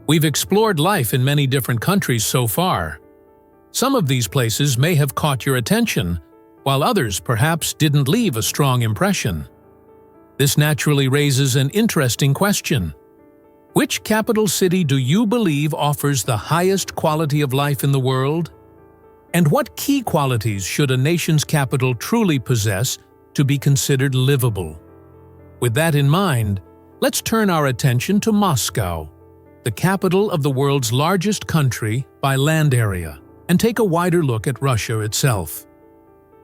We've explored life in many different countries so far. Some of these places may have caught your attention, while others perhaps didn't leave a strong impression. This naturally raises an interesting question. Which capital city do you believe offers the highest quality of life in the world? And what key qualities should a nation's capital truly possess to be considered livable? With that in mind, let's turn our attention to Moscow, the capital of the world's largest country by land area, and take a wider look at Russia itself.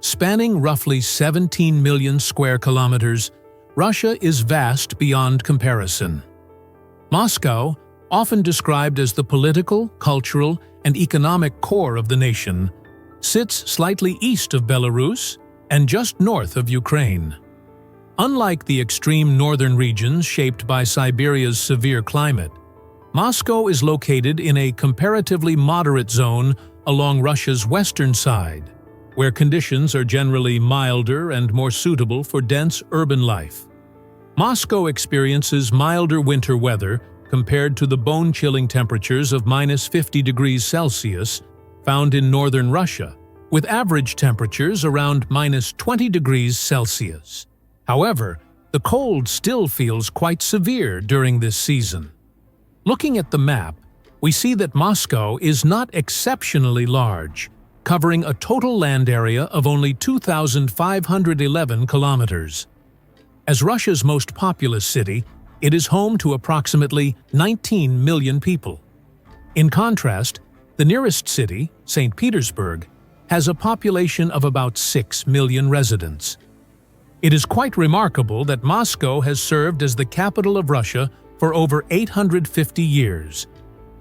Spanning roughly 17 million square kilometers, Russia is vast beyond comparison. Moscow, often described as the political, cultural, and economic core of the nation, sits slightly east of Belarus and just north of Ukraine. Unlike the extreme northern regions shaped by Siberia's severe climate, Moscow is located in a comparatively moderate zone along Russia's western side, where conditions are generally milder and more suitable for dense urban life. Moscow experiences milder winter weather compared to the bone-chilling temperatures of -50 degrees Celsius found in northern Russia, with average temperatures around -20 degrees Celsius. However, the cold still feels quite severe during this season. Looking at the map, we see that Moscow is not exceptionally large, covering a total land area of only 2,511 kilometers. As Russia's most populous city, it is home to approximately 19 million people. In contrast, the nearest city, St. Petersburg, has a population of about 6 million residents. It is quite remarkable that Moscow has served as the capital of Russia for over 850 years.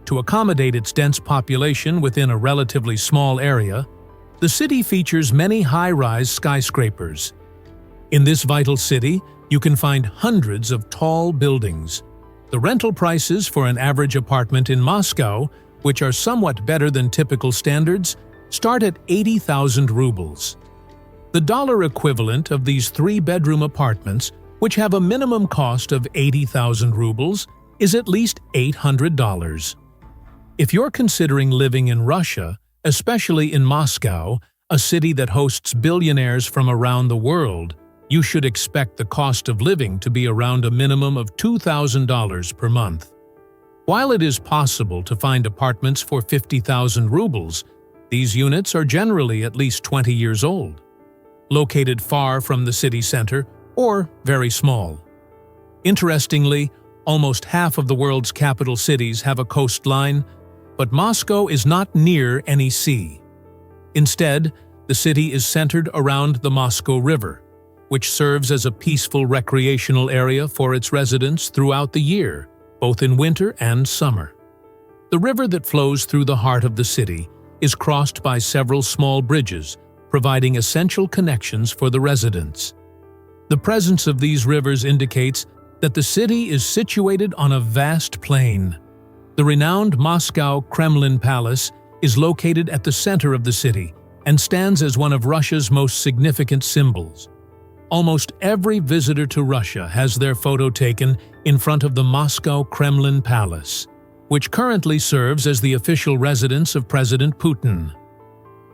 To accommodate its dense population within a relatively small area, the city features many high-rise skyscrapers. In this vital city, you can find hundreds of tall buildings. The rental prices for an average apartment in Moscow, which are somewhat better than typical standards, start at 80,000 rubles. The dollar equivalent of these three-bedroom apartments, which have a minimum cost of 80,000 rubles, is at least $800. If you're considering living in Russia, especially in Moscow, a city that hosts billionaires from around the world, you should expect the cost of living to be around a minimum of $2,000 per month. While it is possible to find apartments for 50,000 rubles, these units are generally at least 20 years old, located far from the city center, or very small. Interestingly, almost half of the world's capital cities have a coastline, but Moscow is not near any sea. Instead, the city is centered around the Moscow River, which serves as a peaceful recreational area for its residents throughout the year, both in winter and summer. The river that flows through the heart of the city is crossed by several small bridges, providing essential connections for the residents. The presence of these rivers indicates that the city is situated on a vast plain. The renowned Moscow Kremlin Palace is located at the center of the city and stands as one of Russia's most significant symbols. Almost every visitor to Russia has their photo taken in front of the Moscow Kremlin Palace, which currently serves as the official residence of President Putin.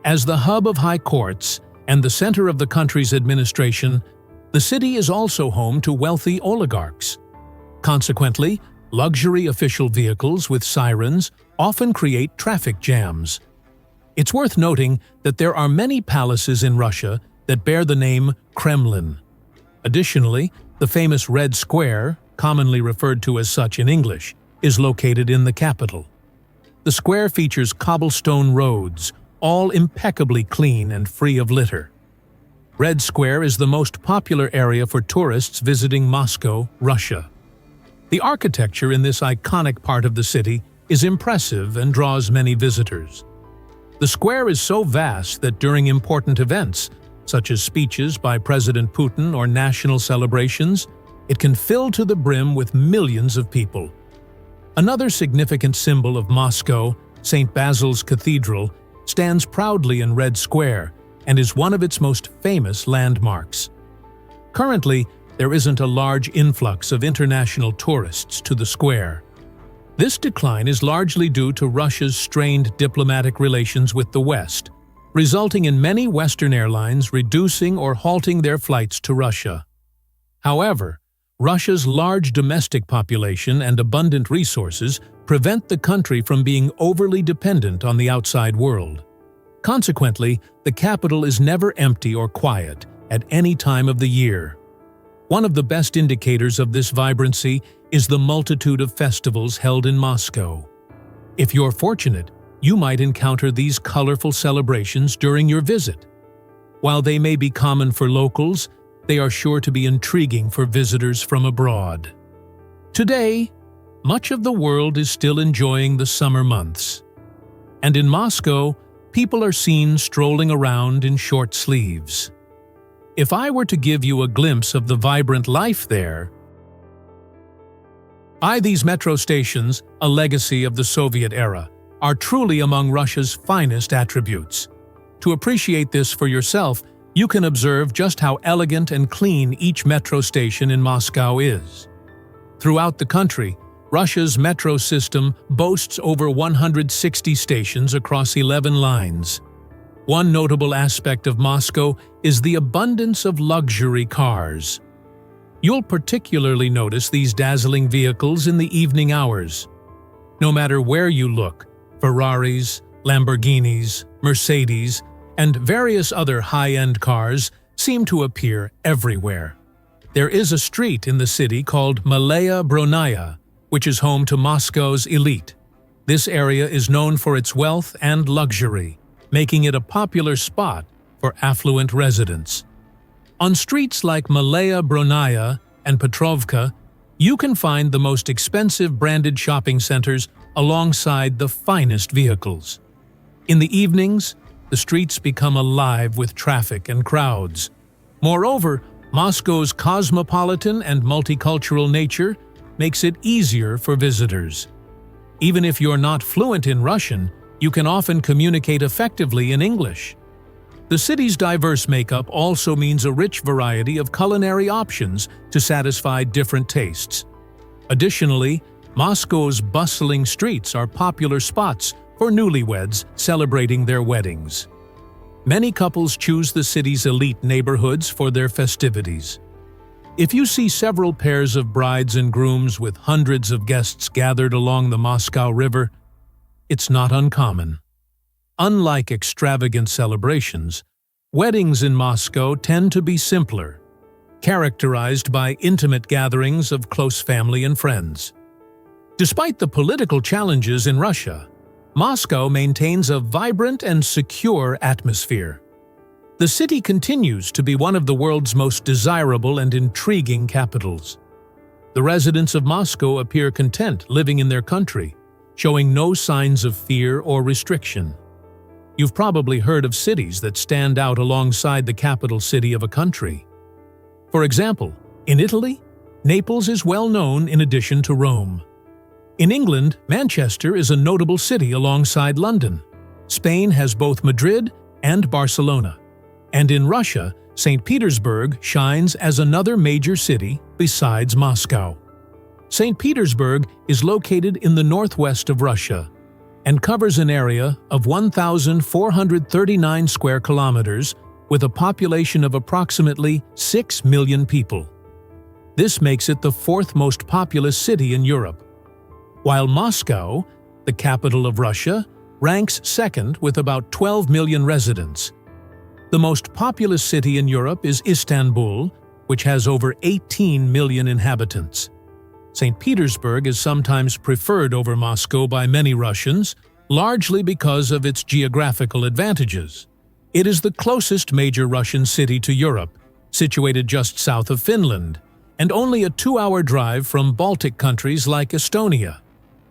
As the hub of high courts and the center of the country's administration, the city is also home to wealthy oligarchs. Consequently, luxury official vehicles with sirens often create traffic jams. It's worth noting that there are many palaces in Russia that bear the name Kremlin. Additionally, the famous Red Square, commonly referred to as such in English, is located in the capital. The square features cobblestone roads, all impeccably clean and free of litter. Red Square is the most popular area for tourists visiting Moscow, Russia. The architecture in this iconic part of the city is impressive and draws many visitors. The square is so vast that during important events, such as speeches by President Putin or national celebrations, it can fill to the brim with millions of people. Another significant symbol of Moscow, St. Basil's Cathedral, stands proudly in Red Square and is one of its most famous landmarks. Currently, there isn't a large influx of international tourists to the square. This decline is largely due to Russia's strained diplomatic relations with the West, resulting in many Western airlines reducing or halting their flights to Russia. However, Russia's large domestic population and abundant resources prevent the country from being overly dependent on the outside world. Consequently, the capital is never empty or quiet at any time of the year. One of the best indicators of this vibrancy is the multitude of festivals held in Moscow. If you're fortunate, you might encounter these colorful celebrations during your visit. While they may be common for locals, they are sure to be intriguing for visitors from abroad. Today, much of the world is still enjoying the summer months. And in Moscow, people are seen strolling around in short sleeves. If I were to give you a glimpse of the vibrant life there, these metro stations, a legacy of the Soviet era, are truly among Russia's finest attributes. To appreciate this for yourself, you can observe just how elegant and clean each metro station in Moscow is. Throughout the country, Russia's metro system boasts over 160 stations across 11 lines. One notable aspect of Moscow is the abundance of luxury cars. You'll particularly notice these dazzling vehicles in the evening hours. No matter where you look, Ferraris, Lamborghinis, Mercedes, and various other high-end cars seem to appear everywhere. There is a street in the city called Malaya Bronaya, which is home to Moscow's elite. This area is known for its wealth and luxury, making it a popular spot for affluent residents. On streets like Malaya Bronaya and Petrovka, you can find the most expensive branded shopping centers alongside the finest vehicles. In the evenings, the streets become alive with traffic and crowds. Moreover, Moscow's cosmopolitan and multicultural nature makes it easier for visitors. Even if you're not fluent in Russian, you can often communicate effectively in English. The city's diverse makeup also means a rich variety of culinary options to satisfy different tastes. Additionally, Moscow's bustling streets are popular spots for newlyweds celebrating their weddings. Many couples choose the city's elite neighborhoods for their festivities. If you see several pairs of brides and grooms with hundreds of guests gathered along the Moscow River, it's not uncommon. Unlike extravagant celebrations, weddings in Moscow tend to be simpler, characterized by intimate gatherings of close family and friends. Despite the political challenges in Russia, Moscow maintains a vibrant and secure atmosphere. The city continues to be one of the world's most desirable and intriguing capitals. The residents of Moscow appear content living in their country, showing no signs of fear or restriction. You've probably heard of cities that stand out alongside the capital city of a country. For example, in Italy, Naples is well known in addition to Rome. In England, Manchester is a notable city alongside London. Spain has both Madrid and Barcelona. And in Russia, St. Petersburg shines as another major city besides Moscow. St. Petersburg is located in the northwest of Russia and covers an area of 1,439 square kilometers with a population of approximately 6 million people. This makes it the fourth most populous city in Europe, while Moscow, the capital of Russia, ranks second with about 12 million residents. The most populous city in Europe is Istanbul, which has over 18 million inhabitants. St. Petersburg is sometimes preferred over Moscow by many Russians, largely because of its geographical advantages. It is the closest major Russian city to Europe, situated just south of Finland, and only a 2-hour drive from Baltic countries like Estonia.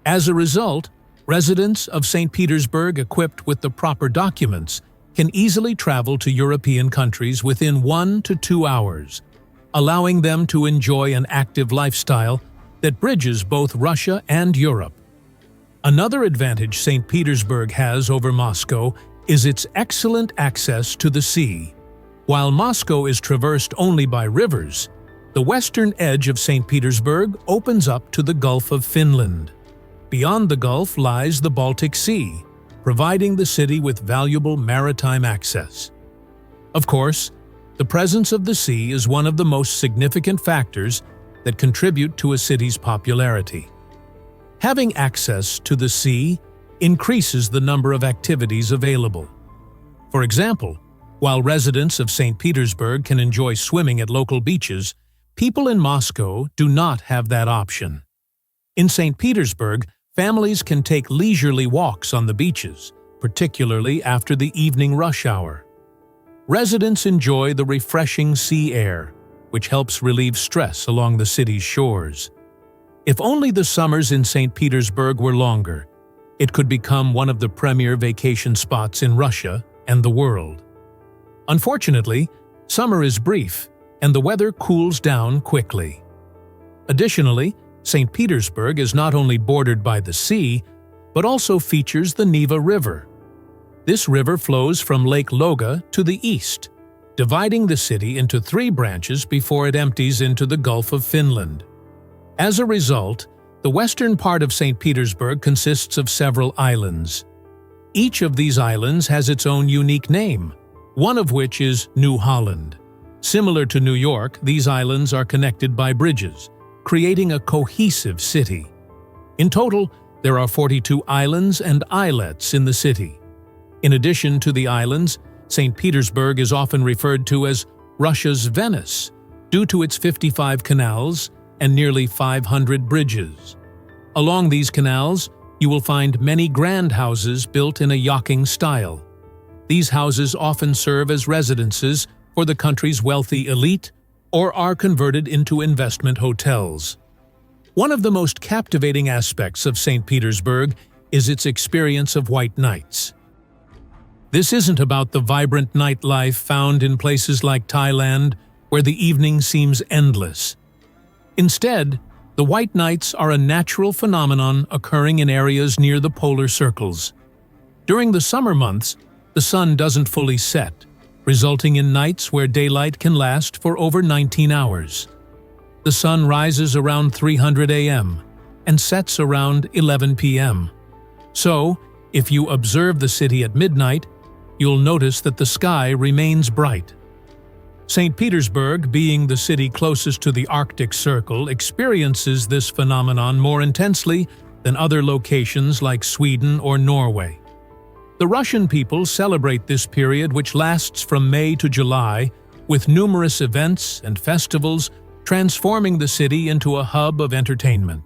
As a result, residents of St. Petersburg equipped with the proper documents can easily travel to European countries within 1 to 2 hours, allowing them to enjoy an active lifestyle that bridges both Russia and Europe. Another advantage St. Petersburg has over Moscow is its excellent access to the sea. While Moscow is traversed only by rivers, the western edge of St. Petersburg opens up to the Gulf of Finland. Beyond the Gulf lies the Baltic Sea, providing the city with valuable maritime access. Of course, the presence of the sea is one of the most significant factors that contribute to a city's popularity. Having access to the sea increases the number of activities available. For example, while residents of St. Petersburg can enjoy swimming at local beaches, people in Moscow do not have that option. In St. Petersburg, families can take leisurely walks on the beaches, particularly after the evening rush hour. Residents enjoy the refreshing sea air, which helps relieve stress along the city's shores. If only the summers in St. Petersburg were longer, it could become one of the premier vacation spots in Russia and the world. Unfortunately, summer is brief, and the weather cools down quickly. Additionally, St. Petersburg is not only bordered by the sea, but also features the Neva River. This river flows from Lake Loga to the east, dividing the city into 3 branches before it empties into the Gulf of Finland. As a result, the western part of St. Petersburg consists of several islands. Each of these islands has its own unique name, one of which is New Holland. Similar to New York, these islands are connected by bridges, creating a cohesive city. In total, there are 42 islands and islets in the city. In addition to the islands, St. Petersburg is often referred to as Russia's Venice, due to its 55 canals and nearly 500 bridges. Along these canals, you will find many grand houses built in a yachting style. These houses often serve as residences for the country's wealthy elite or are converted into investment hotels. One of the most captivating aspects of St. Petersburg is its experience of white nights. This isn't about the vibrant nightlife found in places like Thailand, where the evening seems endless. Instead, the white nights are a natural phenomenon occurring in areas near the polar circles. During the summer months, the sun doesn't fully set, resulting in nights where daylight can last for over 19 hours. The sun rises around 300 a.m. and sets around 11 p.m. So, if you observe the city at midnight, you'll notice that the sky remains bright. St. Petersburg, being the city closest to the Arctic Circle, experiences this phenomenon more intensely than other locations like Sweden or Norway. The Russian people celebrate this period, which lasts from May to July, with numerous events and festivals transforming the city into a hub of entertainment.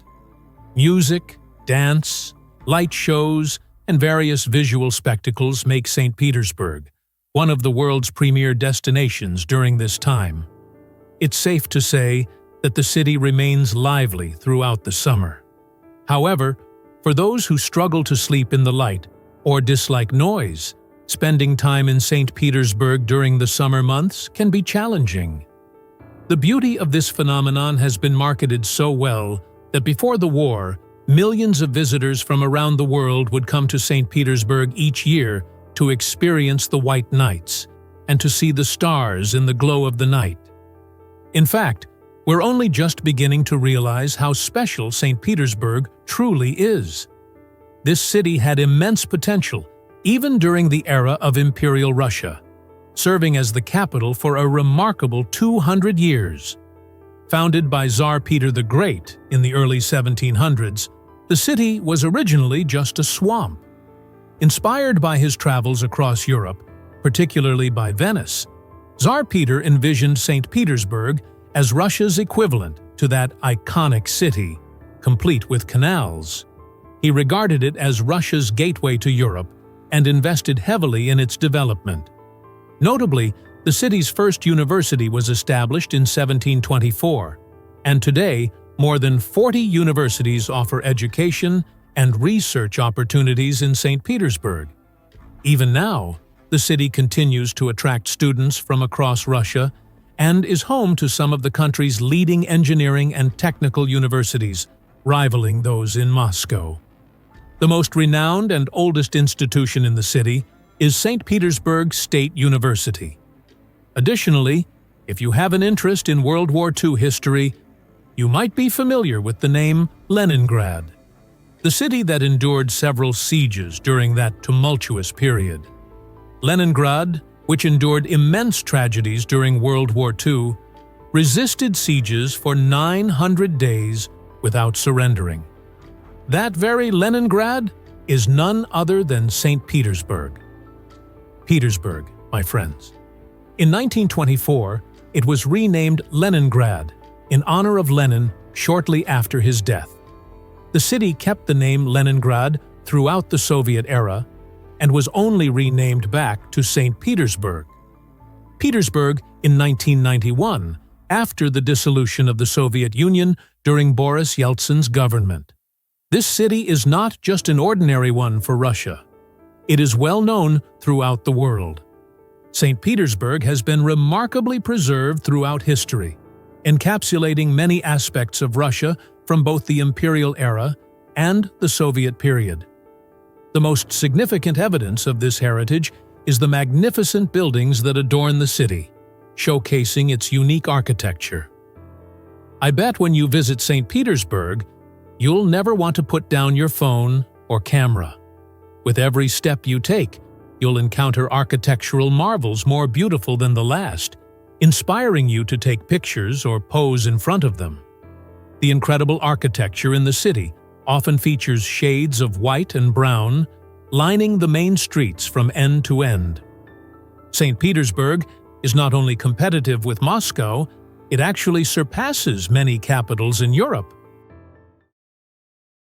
Music, dance, light shows, and various visual spectacles make St. Petersburg one of the world's premier destinations during this time. It's safe to say that the city remains lively throughout the summer. However, for those who struggle to sleep in the light or dislike noise, spending time in St. Petersburg during the summer months can be challenging. The beauty of this phenomenon has been marketed so well that before the war, millions of visitors from around the world would come to St. Petersburg each year to experience the white nights and to see the stars in the glow of the night. In fact, we're only just beginning to realize how special St. Petersburg truly is. This city had immense potential, even during the era of Imperial Russia, serving as the capital for a remarkable 200 years. Founded by Tsar Peter the Great in the early 1700s, the city was originally just a swamp. Inspired by his travels across Europe, particularly by Venice, Tsar Peter envisioned St. Petersburg as Russia's equivalent to that iconic city, complete with canals. He regarded it as Russia's gateway to Europe and invested heavily in its development. Notably, the city's first university was established in 1724, and today more than 40 universities offer education and research opportunities in St. Petersburg. Even now, the city continues to attract students from across Russia and is home to some of the country's leading engineering and technical universities, rivaling those in Moscow. The most renowned and oldest institution in the city is St. Petersburg State University. Additionally, if you have an interest in World War II history, you might be familiar with the name Leningrad. the city that endured several sieges during that tumultuous period. Leningrad, which endured immense tragedies during World War II, resisted sieges for 900 days without surrendering. That very Leningrad is none other than St. Petersburg. Petersburg, my friends. In 1924, it was renamed Leningrad in honor of Lenin shortly after his death. The city kept the name Leningrad throughout the Soviet era and was only renamed back to St. Petersburg. Petersburg in 1991, after the dissolution of the Soviet Union during Boris Yeltsin's government. This city is not just an ordinary one for Russia. It is well known throughout the world. St. Petersburg has been remarkably preserved throughout history, encapsulating many aspects of Russia from both the imperial era and the Soviet period. The most significant evidence of this heritage is the magnificent buildings that adorn the city, showcasing its unique architecture. I bet when you visit St. Petersburg, you'll never want to put down your phone or camera. With every step you take, you'll encounter architectural marvels more beautiful than the last, inspiring you to take pictures or pose in front of them. The incredible architecture in the city often features shades of white and brown, lining the main streets from end to end. St. Petersburg is not only competitive with Moscow, it actually surpasses many capitals in Europe.